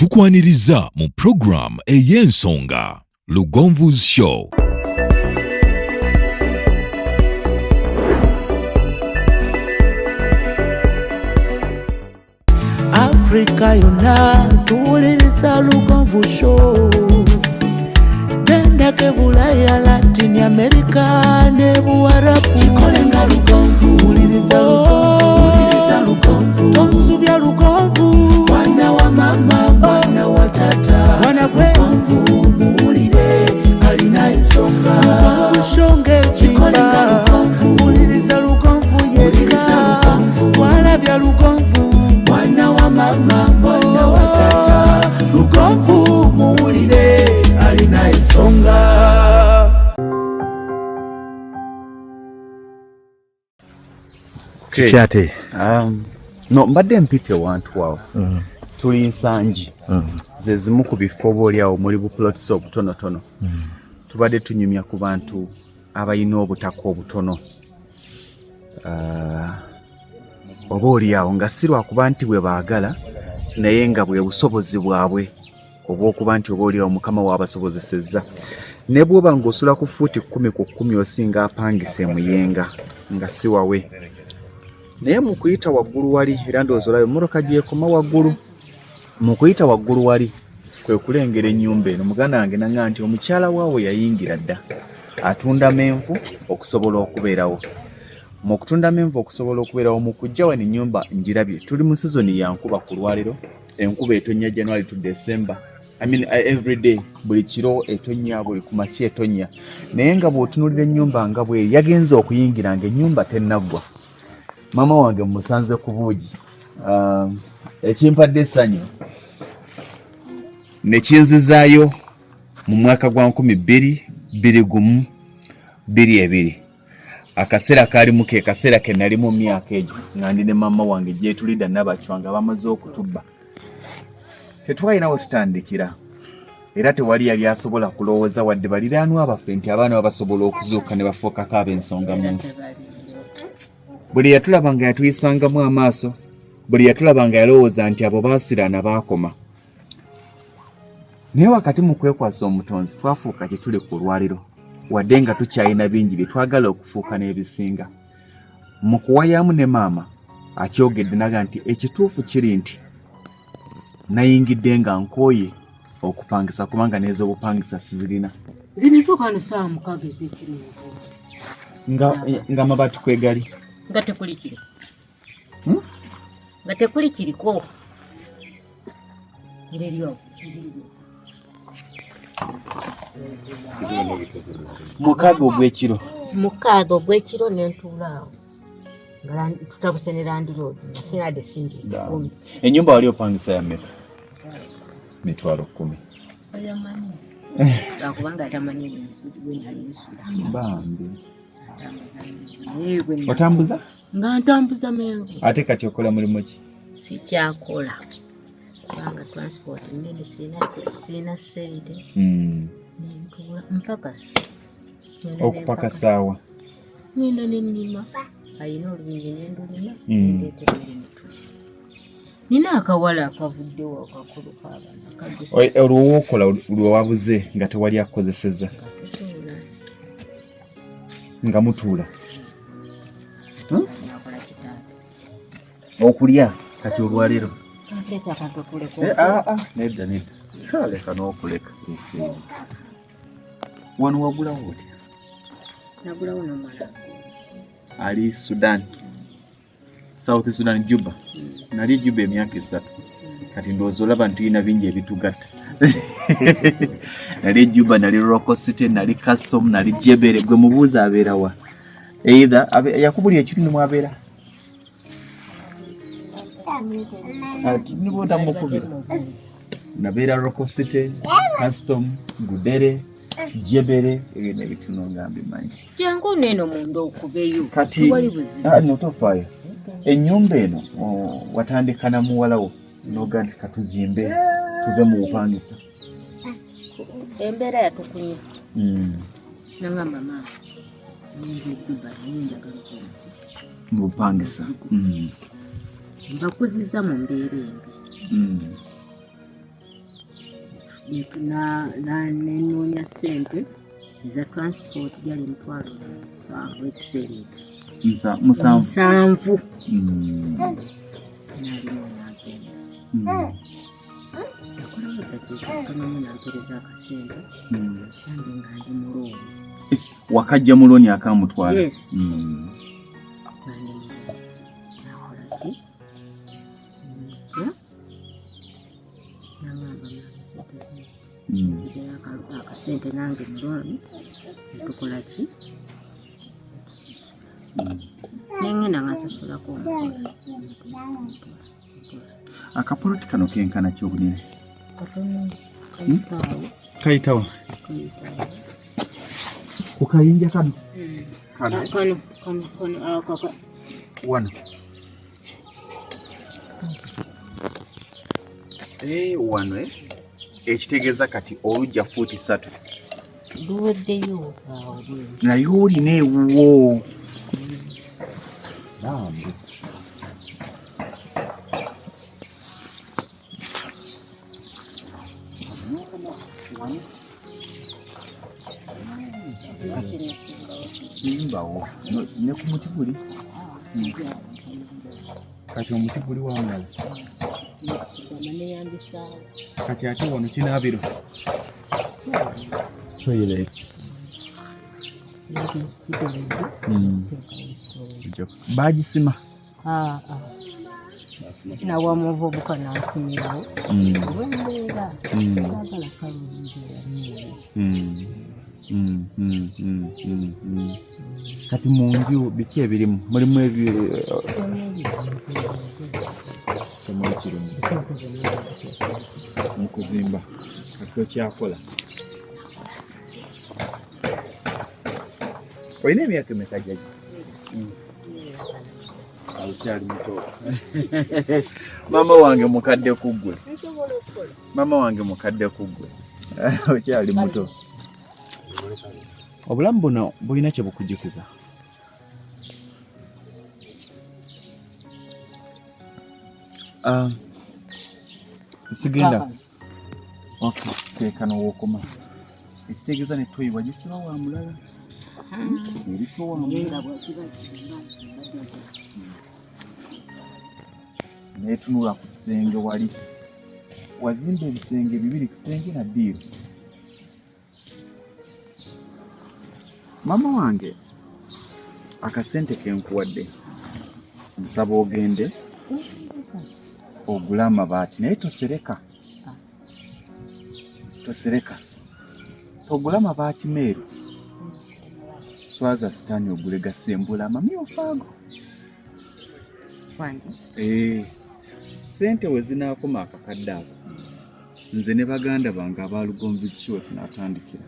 Tukwaniriza mu program ey'ensonga Lugonvu's Show. Africa yonna tuwuliriza Lugonvu Show. Dendake Bulaya, Latin America ne Buwarabu. Chikolenga Lugonvu. Wuliriza Lugonvu. Tonsubya Lugonvu. Mwana wa mama, mwana wa tata. Mwana kwe Lugonvu muwulire alina ensonga. Lugonvu shonge chikolenga Lugonvu. Wuliriza Lugonvu yeka. Walabya Lugonvu. Mwana wa mama, mwana wa tata. Lugonvu muwulire alina ensonga. Kyate no mbadde mpite wantu wawo tuli nsangi ze zimu ku bifo boolyawo muli bupulotisi obutonotono tubadde tunyumya ku bantu abalina obutaka obutono oba olyawo nga si lwakuba nti bwe baagala naye nga bwe busobozi bwabwe oba okuba nti oba olyawo mukama waabasobozesezza ne bw'oba ng'osula ku fuuti 10 ku 10 osinga apangise muyenga nga si wawe naye mu kuyita waggulu wali era ndowooza olaba emmotoka gy'ekoma waggulu mu kuyita waggulu wali kwe kulengera ennyumba eno muganda wange nanga nti omukyala waawe yayingira dda atunda menvu okusobola okubeerawo mu kutunda menvu okusobola okubeerawo mu kujja wano ennyumba njirabye tuli mu sizoni ya nkuba ku lwaliro enkuba etonnya January to December every day buli kiro etonnya buli ku makya etonnya naye nga bw'otunuulira ennyumba nga bwe yagenze okuyingira ng'ennyumba tennaggwa mama wange musanze ku buugi ekimpadde essanyu ne kinzizaayo mu mwaka gwa 2021 akaseera kaalimu ke kaseera ke nali mu myaka egyo nga ndi ne mama wange gyetulidda nabacwanga bamaze okutubba tetwalina we tutandikira era tewali yali asobola kulowooza wadde baliraanwa baffe nti abaana babasobola okuzuuka ne bafuukako ab'ensonga mu nsi buli yatulaba nga yatuyisangamu amaaso buli yatulaba nga yalowooza nti abo baasiraana baakoma naye wakati mu kwekwasa omutonzi twafuuka kye tuli ku lwaliro wadde nga tukyalina bingi bye twagala okufuuka n'ebisinga mu kuwayamu ne maama akyogedde naga nti ekituufu kiri nti nayingidde nga nkooye okupangisa kubanga n'ez'obupangisa sizirina zinituuka saa 6 ez'ekiro nga mabaati kwegali nga tekuli kiri nga tekuli kiriko ng'eryo mukaaga ogw'ekiro n'entuulaawo nga tutabuse ne landiroodi nasinadde singi 10 ennyumba wali opangisa ya mmeka 10,000 akubanga atamanyi bambi otambuza nga ntambuza menvu ate kati okola mulimu ki sikyakola kubanga transport nene sina sente mpakasa okupakasaawa ngenda nennima ayina olubingi nendulima ndeetera emituye nina akawala akavuddewo akakulu k'abaana olwowookola lwewabuze nga tewali akukozeseza nga mutuula okulya kati olwaliro nedda leka n'okuleka wano wagulawo otya nagulawo nomala ali Sudan South Sudan Juba nali Juba emyaka 3 kati ndowooza olaba ntuyina bingi ebitugatta nali Juba nali Roko City nali Custom nali Jebere gwe mubuuza abeera wa either yakubuli ekitundu mwabeera nibo ndamukubira nabeera Roko City Custom Gudere Jebere n'ebitundu nga mbimanyi jangu neno munda okubeyo kati notofaayo ennyumba eno watandika na muwalawo noga nti katuzimbe tuve mu bupangisa embeera yatukunye nangamba maama mu bupangisa mbakuziza mu mbeera embi nenoonya ssente eza transport gyali emitwalo 7 ekiseera ekyo. 7. Nalimu nagenda. Yakolayo dakiika kanamu nampereza akasente nange nga ndi mulooni. Wakajja mu looni akamutwala? Yes. Nakola ki? Nangamba sente nzigera akasente nange mu looni netukola ki? Nengenda nga nsasulako omukola. Akapoloti kano kenkana ki obunene? Katono Kayitawo. Ku kayinja kano? Kano wano. Wano ekitegeeza kati olujja fuuti 3. luweddeyo awo naye olina ewuwo. Nambe. Simbawo ne ku muti guli kati omuti guli wangala kati ate wano kinaabiro toilet bagisima nawa muvubuka nansimirawo olwembeera agala kati mu nju biki ebirimu mulimu temuli kirimu mu kuzimba kati tokyakola. Olina emyaka emeka jjajja? Okyali muto. Mama wange mukadde ku ggwe. Mama wange mukadde ku ggwe. Okyali muto. Obulamu buno bulina kye bukujjukiza. Sigenda. Okay, tekano wokoma. Ekitegeeza ne toyiwa gisiba wa mulala. Eriko wa mulala. Netunula ku kisenge wali. Wazimba ebisenge bibiri kisenge na ddiro. Mama wange akasente kenkuwadde nsaba ogende ogule amabaati naye tosereka ogule amabaati meeru swaza sitaani ogule gasembula amamyufu ago. Sente we zinaakoma akakadde ako nze ne baganda bange abalugomvizi tunatandikira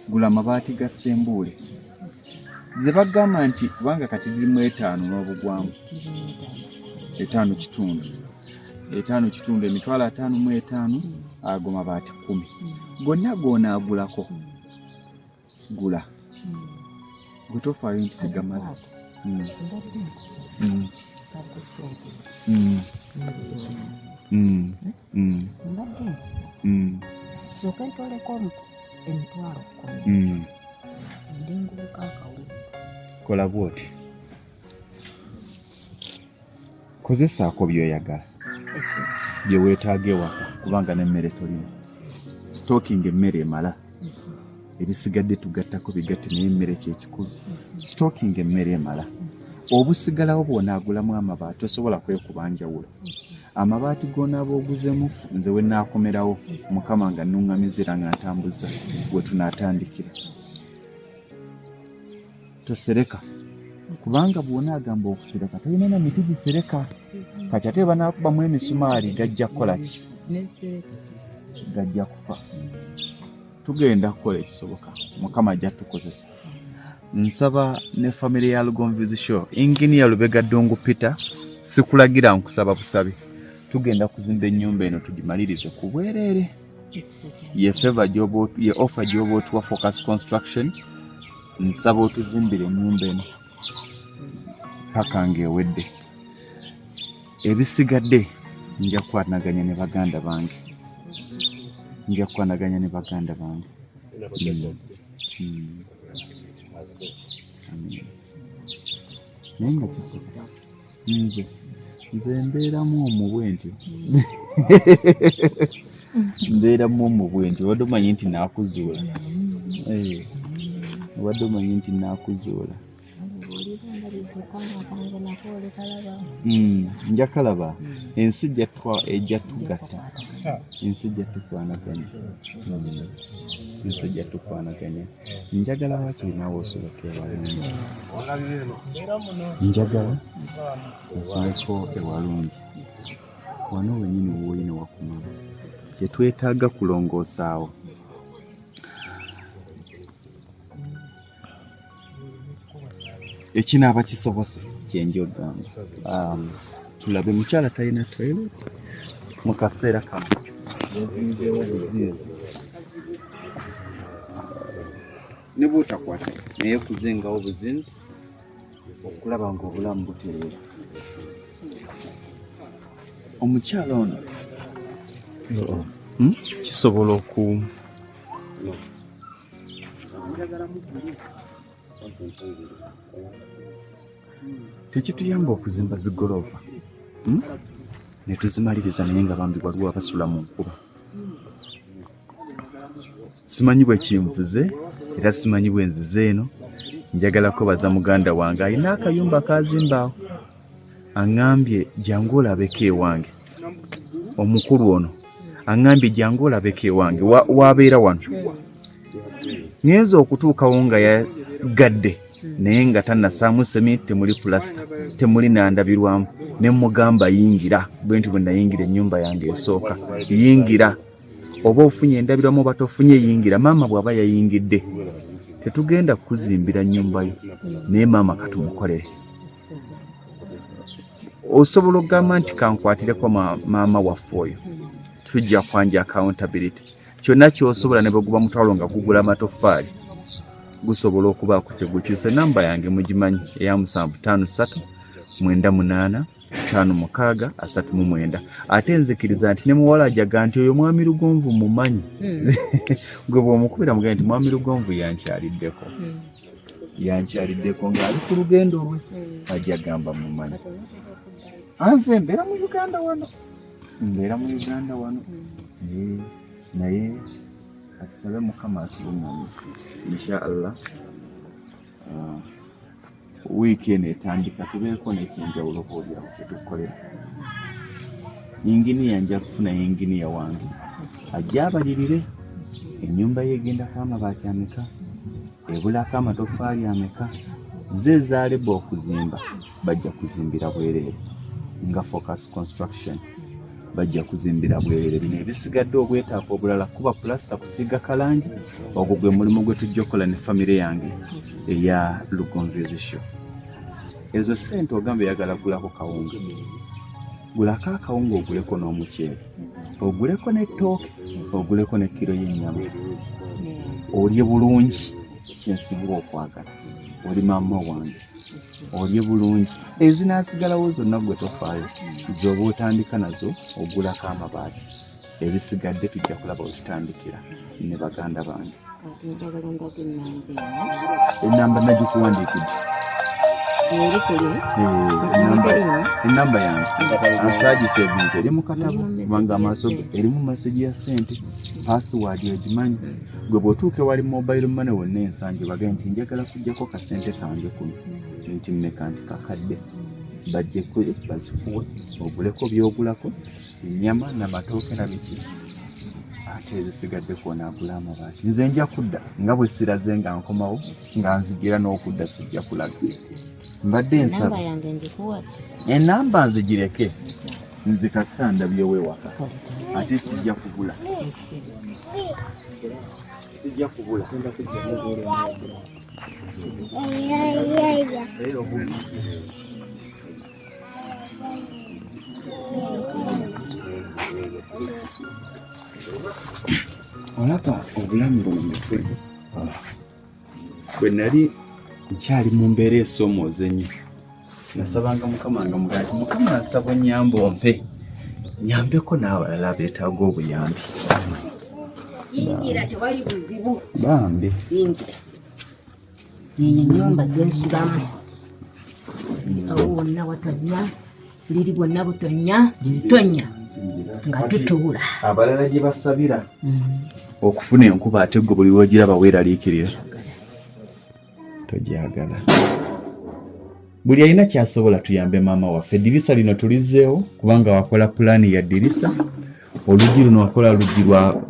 gula amabaati gasembule ze bagamba nti kubanga kati dirimu 5 n'obugwamu 5 kitundu 5 kitundu emitwalo 5 mu 5 ago mabaati 10 gonna goonaagulako gula gutofaayo nti tegamala. Kola bwoti kozesaako byoyagala bye weetaaga ewaka kubanga n'emmere tolina stocking emmere emala ebisigadde tugattako bigatte naye emmere kyekikulu stocking emmere emala obusigalawo bw'onaagulamu amabaati osobola kwekuba njawulo. Amabaati g'onaaba oguzemu nze we naakomerawo mukama nga nnuŋŋamizira nga ntambuza we tunaatandikira. Tosereka kubanga bw'onaagamba okusereka tolina na miti gisereka kati ate banaakubamu emisumaali gajja kukola ki? Gajja kufa. Tugenda kukola ekisoboka mukama ajja tukozesa. Nsaba ne family ya Lugomvizi Show Engineer Lubega Ddungu Peter sikulagira nkusaba busabe tugenda kuzimba ennyumba eno tugimalirize ku bwereere. Ye favor job ye offer job otuwa Focus Construction nsaba otuzimbire ennyumba eno paka ng'ewedde. Ebisigadde nja kwanaganya ne baganda bange nja kukwanaganya ne baganda bange. Naye nga kisobola nze mbeeramu omubwentyo mbeeramu omubwentyo obadde omanyi nti naakuzuula obadde omanyi nti naakuzuula nja kalaba ensi ejja tugatta ensi ejja tukwanaganya ensi ejja tukwanaganya njagala wakiri naawe osuleko ewalungi njagala osuleko ewalungi wano wenyini woyine wakumala kyetwetaaga kulongoosaawo ekinaaba kisobose kyenja ogamba tulabe mukyala talina toilet mu kaseera kano yazinzeewo buzinzi ne bw'otakwata naye kuzingawo buzinzi okulaba ng'obulamu butereera omukyala ono kisobola tekituyamba okuzimba zigoloofa ne tuzimaliriza naye nga bambi waliwo abasula mu nkuba. Simanyi bwe kinvuze era simanyi bwe nzize eno. Njagala kwebaza muganda wange alina akayumba kazimbawo aŋŋambye jangu olabeko ewange. Omukulu ono aŋŋambye jangu olabeko ewange wabeera wano. Ngenza okutuukawo nga yagadde naye nga tannasaamu sementi, temuli pulasita, temuli nandabirwamu. Ne mugamba yingira bwe nti bwe nayingira ennyumba yange esooka, yingira oba ofunye endabirwamu oba tofunye yingira. Maama bw'aba yayingidde tetugenda kuzimbira nnyumba yo naye maama katumukolere. Osobola okugamba nti kankwatireko maama waffe oyo, tujja kwanja accountability. Kyonna ky'osobola ne bwe guba mutwalo nga gugula amatoffaali gusobola okubaako kye gukyusa. Namba yange mugimanyi eya 757985639. Ate nzikiriza nti ne muwala ajaga nti oyo mwami Lugonvu mumanyi. Gwe bw'omukubira mugamba nti mwami Lugonvu yankyaliddeko ng'ali ku lugendo lwe ajja gamba mumanyi. Anze mbeera mu Uganda wano naye atusabe Mukama atulungamye inshallah. Wiiki eno etandika tubeeko n'ekyenjawulo bw'olyawo kyetukolera. Yinginiya nja kufuna yinginiya wange ajja abalirire ennyumba ye egendako amabaati ameka, ebulako amatoffaali ameka. Ze zaaleba okuzimba bajja kuzimbira bwereere nga Focus Construction bajja kuzimbira bwereere. Bino ebisigadde obwetaavu obulala kuba pulasita kusiiga kalangi, ogwo gwe mulimu gwe tujja okukola ne famire yange eya Lugonvu Show. Ezo ssente ogamba eyagala gulako kawunga, gulako akawunga oguleko n'omuceere, oguleko n'ettooke, oguleko ne kiro y'ennyama, olye bulungi. Kyensinga okwagala oli maama wange, olye bulungi. Ezinaasigalawo zonna gwe tofaayo, z'oba otandika nazo ogulako amabaati. Ebisigadde tujja kulaba otutandikira ne baganda bange. Enamba nagikuwandiikidde. Enamba yange ansaaji sevinze eri mu katabo kubanga amaaso eri mu maseji ya ssente. Password ogimanyi. Gwe bw'otuuka ewali mobile money wonna ensangi bagambye nti njagala kuggyako kasente kange kuno nti mmeka nti kakadde. Bajjeko bazikuwe oguleko by'ogulako ennyama n'amatooke na biki. Ate ezisigadde kw'onaagula amabaati. Nze nja kudda nga bwe siraze nga nkomawo nga nzigira n'okudda sijja kulaga. Mbadde nsaba enamba nzigireke nze kasita ndabyewo ewaka ate sijja kugula. Olaba obulamu bw'omutwe bwe nali nkyali mu mbeera esoomooza ennyo. Nasabanga Mukama nga mugamba nti Mukama nsaba nnyambe ompe, nyambeko n'abalala beetaaga obuyambi. Yingira tewali buzibu. Bambi. Yingira. Nyumba zensulamu. Awo wonna watonnya. Liri bwonna butonnya. Tonnya. Nga tutuula. Abalala gye basabira okufuna enkuba ate gwe buli lw'ogiraba weeraliikirira. Togyagala. Buli alina kyasobola tuyambe maama waffe. Eddirisa lino tulizzeewo kubanga wakola pulaani ya ddirisa. Oluggi luno wakola luggi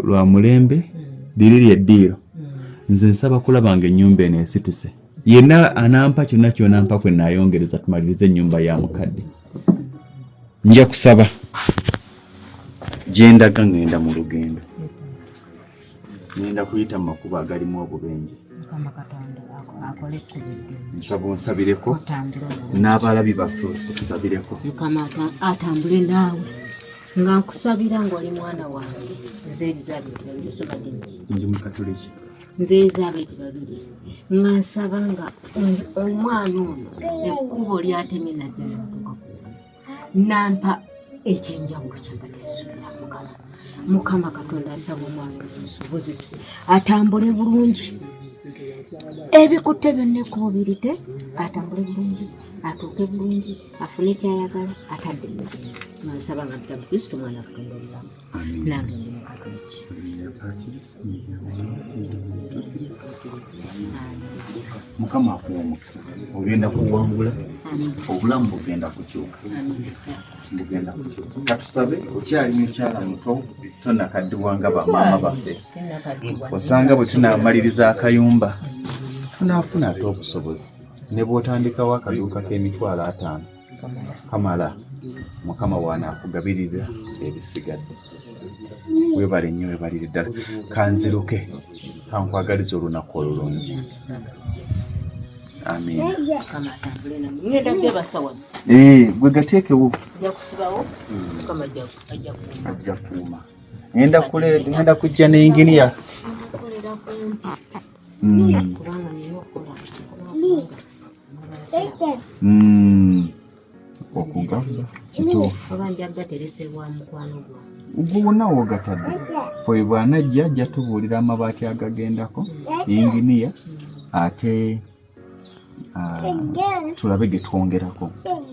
lwa mulembe. Liri ly'eddiiro. Nze nsaba kulaba ng'ennyumba eno esituse. Yenna anampa kyonna ky'onampa kwe naayongereza tumalirize ennyumba ya mukadde. Nja kusaba. Gye ndaga ngenda mu lugendo. Ngenda kuyita mu makubo agalimu obubenje. Nsaba onsabireko n'abalabi baffe otusabireko. Mukama atambule naawe nga nkusabira ng'oli mwana wange. Nze Elizabeth babiri osoma ddini. Ndi Mukatoliki. Nze Elizabeth babiri nga nsaba nga omwana ono ekkubo lyatemye najja natuuka nampa ekyenjawulo kyambadde essuubira Mukama Katonda asaba omwana omusobozese atambule bulungi. Ebikutte byonna ekkubiririte atambule bulungi, atuuke bulungi, afune kyayagala, atadde nga nsaba nga ddala Kristo mwana Katonda omulamu. Nange ndi Mukatoliki. Mukama akuwa omukisa. Ogenda kuwangula. Obulamu bugenda kukyuka. Bugenda kukyuka. Katusabe okyali mukyala muto tonnakaddibwanga bamaama baffe. Osanga bwe tunaamaliriza akayumba tunaafuna ate obusobozi. Ne bw'otandikawo akaduuka k'emitwalo 5 kamala Mukama w'anaakugabirira ebisigadde. Weebale nnyo weebalire ddala. Kanziruke kankwagaliza olunaku olulungi. Amen. Gwe gateekewo. Ajja kuuma. Ngenda kujja ne inginiya. Okugamba kituufu. Ogwo wonna w'ogatadde. Ffe bw'anajja ajja tubuulira amabaati agagendako, inginiya, ate tulabe ge twongerako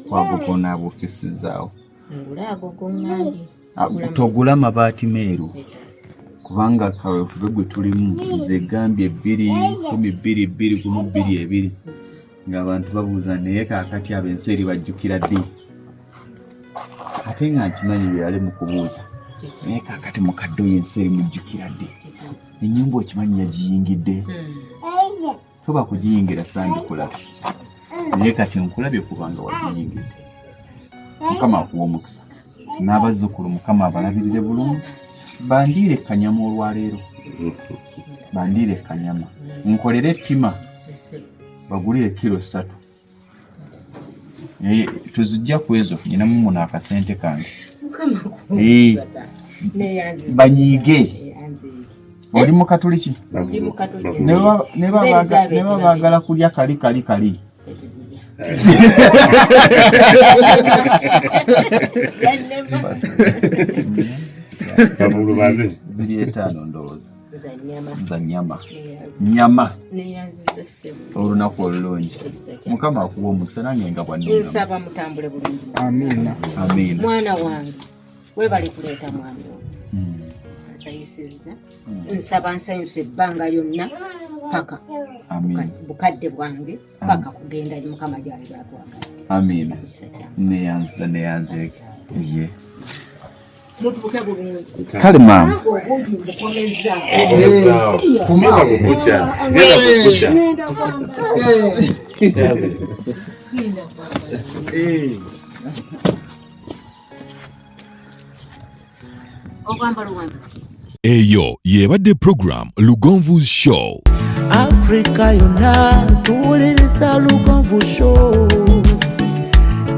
kwago gonna ofiisi zaawo. Togula amabaati meeru kubanga kaweefube gwe tulimu ze gambye 2,12,2,2 ng'abantu babuuza naye kaakati ab'ensi eri bajjukira ddi. Ate nga nkimanyi byale mu kubuuza naye kaakati mukadde oyo ensi eri mujjukira ddi. Ennyumba okimanyi yagiyingidde. Toba kugiyingira sandikulabe naye kati nkulabye kubanga wagiyingidde. Mukama akuwa omukisa n'abazzukulu Mukama abalabirire bulungi. Bandiire Kanyama olwaleero. Bandiire Kanyama. Nkolere ettima bagulire kilo 3. Tuzijja ku ezo nyinamu muno akasente kange. Banyiige. Oli Mukatoliki? Ne baagala kulya kali. Ziri 5 ndowooza. Za nyama. Olunaku olulungi. Mukama akuwa omukisa nange nga bw'annoonamu. Nsaba mutambule bulungi. Amiina. Mwana wange weebale kuleeta mwami wo. Nsayusizza. Nsaba nsanyusa ebbanga lyonna paka bukadde bwange paka kugenda eri Mukama gyali gyatwagala. Amiina. Neyanze ye. Mutuuke bulungi. Kale maama. Kumala kukucha. Eyo yebadde program Lugonvu's Show. Africa yonna tuwuliriza Lugonvu Show.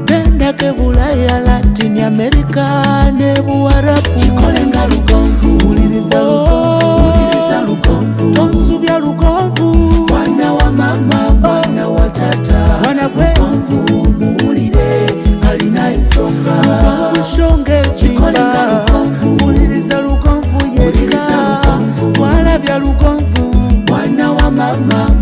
Genda ke Bulaya, Latin America ne Buarabu. Chikolenga Lugonvu. Wuliriza Lugonvu. Tonsubya Lugonvu. Mwana wa mama, mwana wa tata. Mwana gwe Lugonvu muwulire alina ensonga. Lugonvu shonge chikolenga Lugonvu. Wuliriza Lugonvu yeka. mama